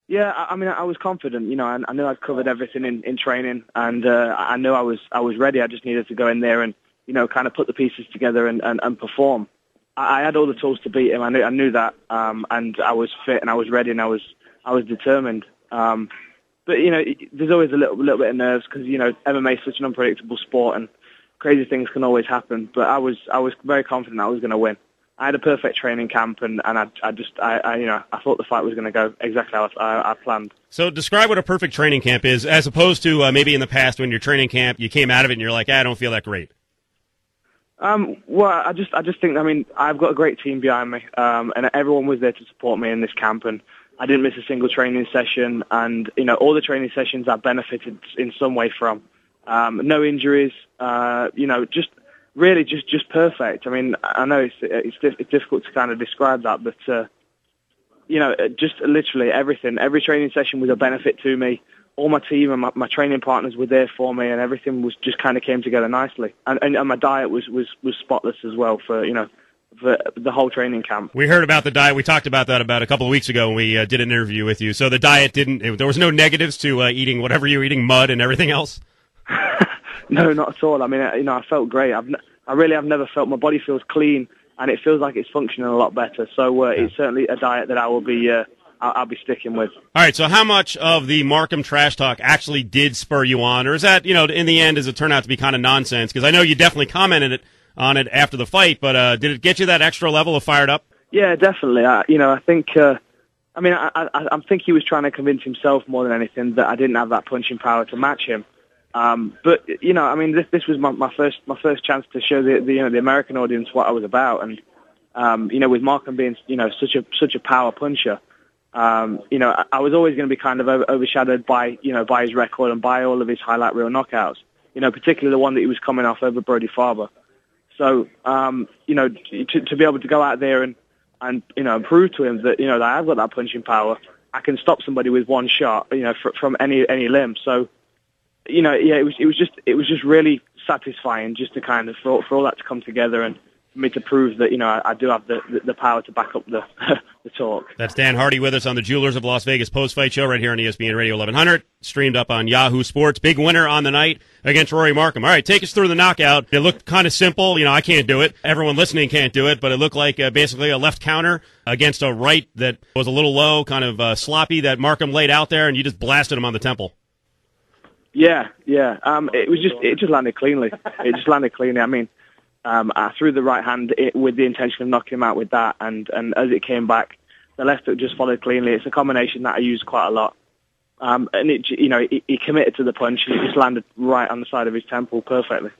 Yeah, I mean, I was confident. I knew I'd covered everything in training, and I knew I was ready. I just needed to go in there and kind of put the pieces together and perform. I had all the tools to beat him. I knew that, and I was fit and I was ready and I was determined. But there's always a little bit of nerves because MMA is such an unpredictable sport and crazy things can always happen. But I was very confident I was going to win. I had a perfect training camp, and I thought the fight was going to go exactly how I planned. So describe what a perfect training camp is, as opposed to maybe in the past when your training camp, you came out of it and you're like, I don't feel that great. Well, I just think, I've got a great team behind me, and everyone was there to support me in this camp, and I didn't miss a single training session, and, all the training sessions I benefited in some way from. No injuries, just really just perfect. I know it's difficult to kind of describe that, but, just literally everything. Every training session was a benefit to me. All my team and my training partners were there for me, and everything was just kind of came together nicely. And my diet was spotless as well for the whole training camp. We heard about the diet. We talked about that about a couple of weeks ago when we did an interview with you. So the diet there was no negatives to eating whatever you were eating, mud and everything else? No, not at all. I felt great. I've never felt, my body feels clean, and it feels like it's functioning a lot better. So it's certainly a diet that I will be I'll be sticking with. All right, so how much of the Markham trash talk actually did spur you on? Or is that, in the end, does it turn out to be kind of nonsense? Because I know you definitely commented on it after the fight, but did it get you that extra level of fired up? Yeah, definitely. I think, I think he was trying to convince himself more than anything that I didn't have that punching power to match him. But this was my first chance to show the American audience what I was about, and with Markham being such a power puncher, I was always going to be kind of overshadowed by his record and by all of his highlight reel knockouts. Particularly the one that he was coming off over Brody Farber. So to be able to go out there and prove to him that that I've got that punching power, I can stop somebody with one shot, from any limb. So. It was just really satisfying just to kind of for all that to come together and for me to prove that I do have the power to back up the talk. That's Dan Hardy with us on the Jewelers of Las Vegas post-fight show right here on ESPN Radio 1100, streamed up on Yahoo Sports. Big winner on the night against Rory Markham. All right, take us through the knockout. It looked kind of simple. I can't do it. Everyone listening can't do it, but it looked like basically a left counter against a right that was a little low, kind of sloppy, that Markham laid out there, and you just blasted him on the temple. Yeah. It just landed cleanly. I threw the right hand with the intention of knocking him out with that, and as it came back, the left hook just followed cleanly. It's a combination that I use quite a lot. And he committed to the punch, and it just landed right on the side of his temple perfectly.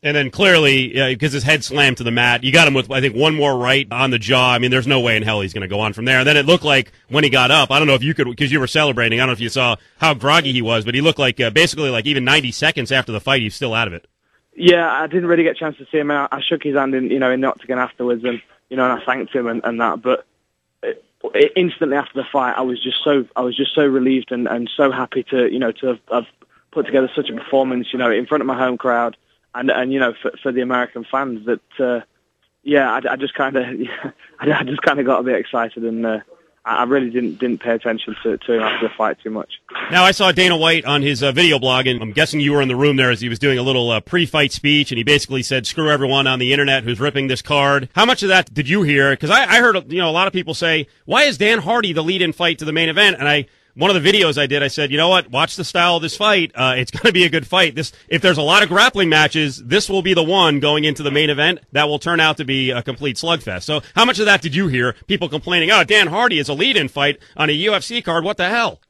And then clearly, because his head slammed to the mat, you got him with, I think, one more right on the jaw. There's no way in hell he's going to go on from there. And then it looked like when he got up, I don't know if you could, because you were celebrating, I don't know if you saw how groggy he was, but he looked like basically like even 90 seconds after the fight, he's still out of it. Yeah, I didn't really get a chance to see him. I shook his hand in the octagon afterwards, and and I thanked him and that. But instantly after the fight, I was just so relieved and so happy to have put together such a performance, in front of my home crowd. And for the American fans that I just kind of got a bit excited, and I really didn't pay attention to him after the fight too much. Now, I saw Dana White on his video blog, and I'm guessing you were in the room there as he was doing a little pre-fight speech, and he basically said, "Screw everyone on the internet who's ripping this card." How much of that did you hear? Because I heard a lot of people say, "Why is Dan Hardy the lead-in fight to the main event?" And one of the videos I did, I said, you know what? Watch the style of this fight. It's going to be a good fight. If there's a lot of grappling matches, this will be the one going into the main event that will turn out to be a complete slugfest. So how much of that did you hear? People complaining, "Oh, Dan Hardy is a lead-in fight on a UFC card. What the hell?"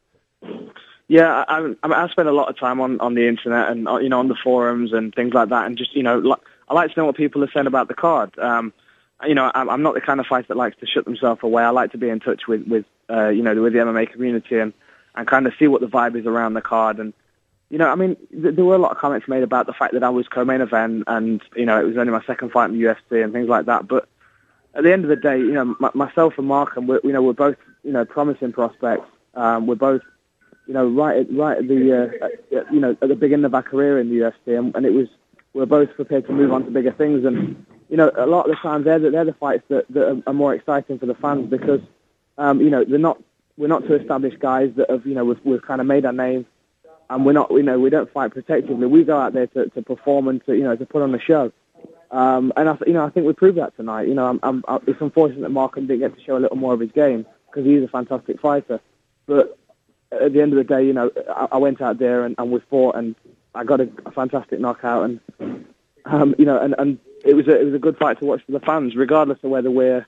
Yeah, I spend a lot of time on the internet and on the forums and things like that, and just I like to know what people are saying about the card. I'm not the kind of fighter that likes to shut themselves away. I like to be in touch with the MMA community and kind of see what the vibe is around the card. And, there were a lot of comments made about the fact that I was co-main event and, it was only my second fight in the UFC and things like that. But at the end of the day, myself and Markham, we're both, promising prospects. We're both, right at the beginning of our career in the UFC, and we're both prepared to move on to bigger things. And, a lot of the times they're the fights that are more exciting for the fans because, they're not two established guys that have, we've kind of made our name, and we're not, we don't fight protectively. We go out there to perform and to put on a show. And I think we proved that tonight. It's unfortunate that Markham didn't get to show a little more of his game because he's a fantastic fighter. But at the end of the day, I went out there and we fought, and I got a fantastic knockout, and and it was a good fight to watch for the fans, regardless of whether we're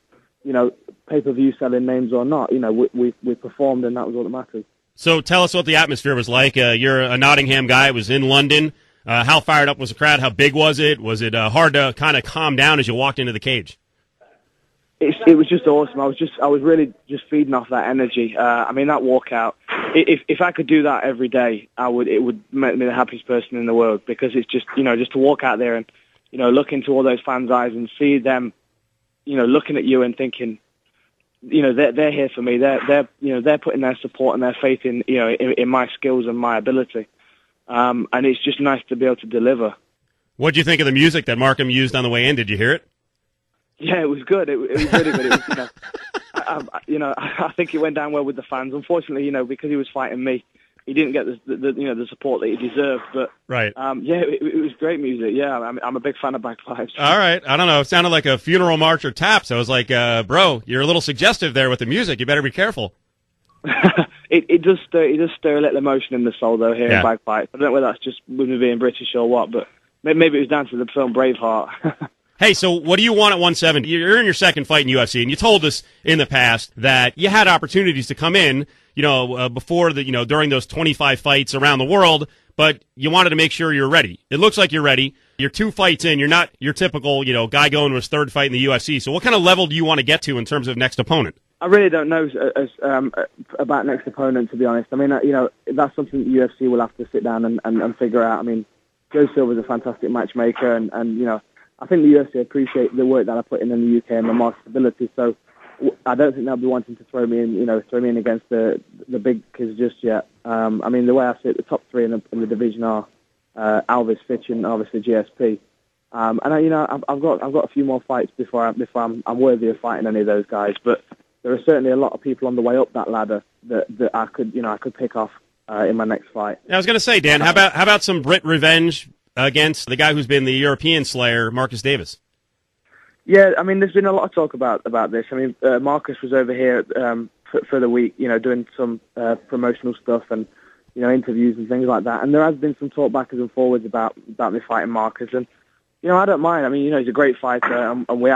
pay-per-view selling names or not. We performed, and that was all that matters. So tell us what the atmosphere was like. You're a Nottingham guy. It was in London. How fired up was the crowd? How big was it? Was it hard to kind of calm down as you walked into the cage? It was just awesome. I was really just feeding off that energy. That walkout. If I could do that every day, it would make me the happiest person in the world, because it's just just to walk out there and look into all those fans' eyes and see them looking at you and thinking they're here for me. They're putting their support and their faith in my skills and my ability. And it's just nice to be able to deliver. What did you think of the music that Markham used on the way in? Did you hear it? Yeah, it was good. It was really good. It was, I think it went down well with the fans. Unfortunately, because he was fighting me, he didn't get the support that he deserved. But right, it was great music. Yeah, I'm a big fan of bagpipes. All right, I don't know. It sounded like a funeral march or taps. I was like, bro, you're a little suggestive there with the music. You better be careful. It does stir a little emotion in the soul, though, here in bagpipes. I don't know whether that's just with me being British or what, but maybe it was down to the film Braveheart. Hey, so what do you want at 170? You're in your second fight in UFC, and you told us in the past that you had opportunities to come in, before during those 25 fights around the world, but you wanted to make sure you're ready. It looks like you're ready. You're 2 fights in. You're not your typical, guy going to his third fight in the UFC. So what kind of level do you want to get to in terms of next opponent? I really don't know about next opponent, to be honest. That's something that UFC will have to sit down and figure out. Joe Silva's a fantastic matchmaker, and I think the UFC appreciate the work that I put in the UK and the marketability. So I don't think they'll be wanting to throw me in against the big kids just yet. The way I see it, the top 3 in the division are Alvis, Fitch, and obviously GSP. I've got a few more fights before I'm worthy of fighting any of those guys, but there are certainly a lot of people on the way up that ladder that I could pick off in my next fight. I was going to say, Dan, how about some Brit revenge against the guy who's been the European slayer, Marcus Davis? Yeah, there's been a lot of talk about this. Marcus was over here for the week, doing some promotional stuff and interviews and things like that. And there has been some talk backwards and forwards about me fighting Marcus, and I don't mind. He's a great fighter, and we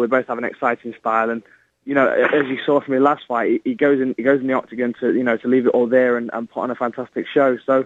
both have an exciting style. And as you saw from his last fight, he goes in the octagon to leave it all there and put on a fantastic show. So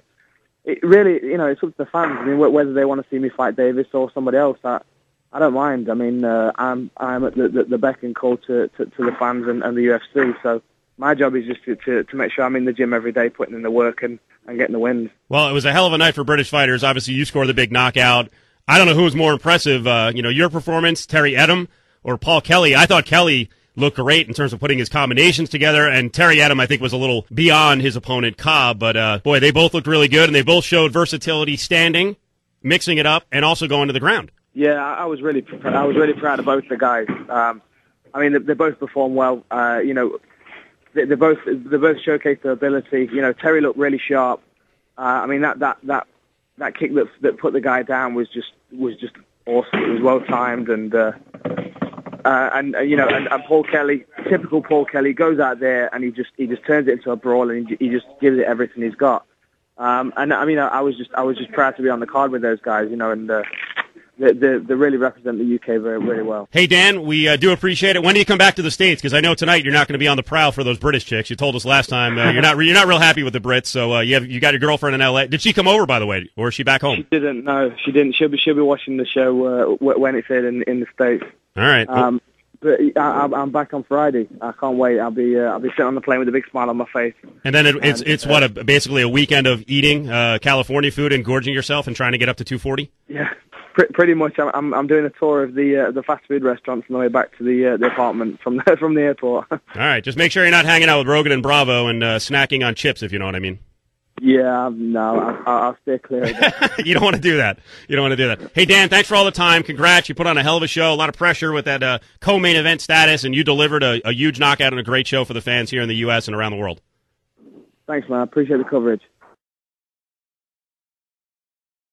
it really, it's up to the fans. Whether they want to see me fight Davis or somebody else, I don't mind. I'm at the beck and call to the fans and the UFC. So my job is just to make sure I'm in the gym every day, putting in the work and getting the wins. Well, it was a hell of a night for British fighters. Obviously, you scored the big knockout. I don't know who was more impressive, your performance, Terry Etim, or Paul Kelly. I thought Kelly looked great in terms of putting his combinations together, and Terry Etim, I think, was a little beyond his opponent, Cobb. But, boy, they both looked really good, and they both showed versatility standing, mixing it up, and also going to the ground. Yeah, I was really proud of both the guys. They both performed well. They both showcased their ability. Terry looked really sharp. That kick that put the guy down was just awesome. It was well timed, and Paul Kelly, typical Paul Kelly, goes out there and he just turns it into a brawl, and he just gives it everything he's got. I was just proud to be on the card with those guys, and they really represent the UK very well. Hey, Dan, we do appreciate it. When do you come back to the States? Because I know tonight you're not going to be on the prowl for those British chicks. You told us last time you're not real happy with the Brits. So you got your girlfriend in LA. Did she come over, by the way, or is she back home? She didn't. No, she didn't. She'll be watching the show when it's in the States. All right. But I'm back on Friday. I can't wait. I'll be sitting on the plane with a big smile on my face. And then it's basically a weekend of eating California food and gorging yourself and trying to get up to 240. Yeah. Pretty much, I'm doing a tour of the fast food restaurants on the way back to the apartment from the airport. All right, just make sure you're not hanging out with Rogan and Bravo and snacking on chips, if you know what I mean. Yeah, no, I'll stay clear of that. You don't want to do that. You don't want to do that. Hey, Dan, thanks for all the time. Congrats. You put on a hell of a show. A lot of pressure with that co-main event status, and you delivered a huge knockout and a great show for the fans here in the U.S. and around the world. Thanks, man. I appreciate the coverage.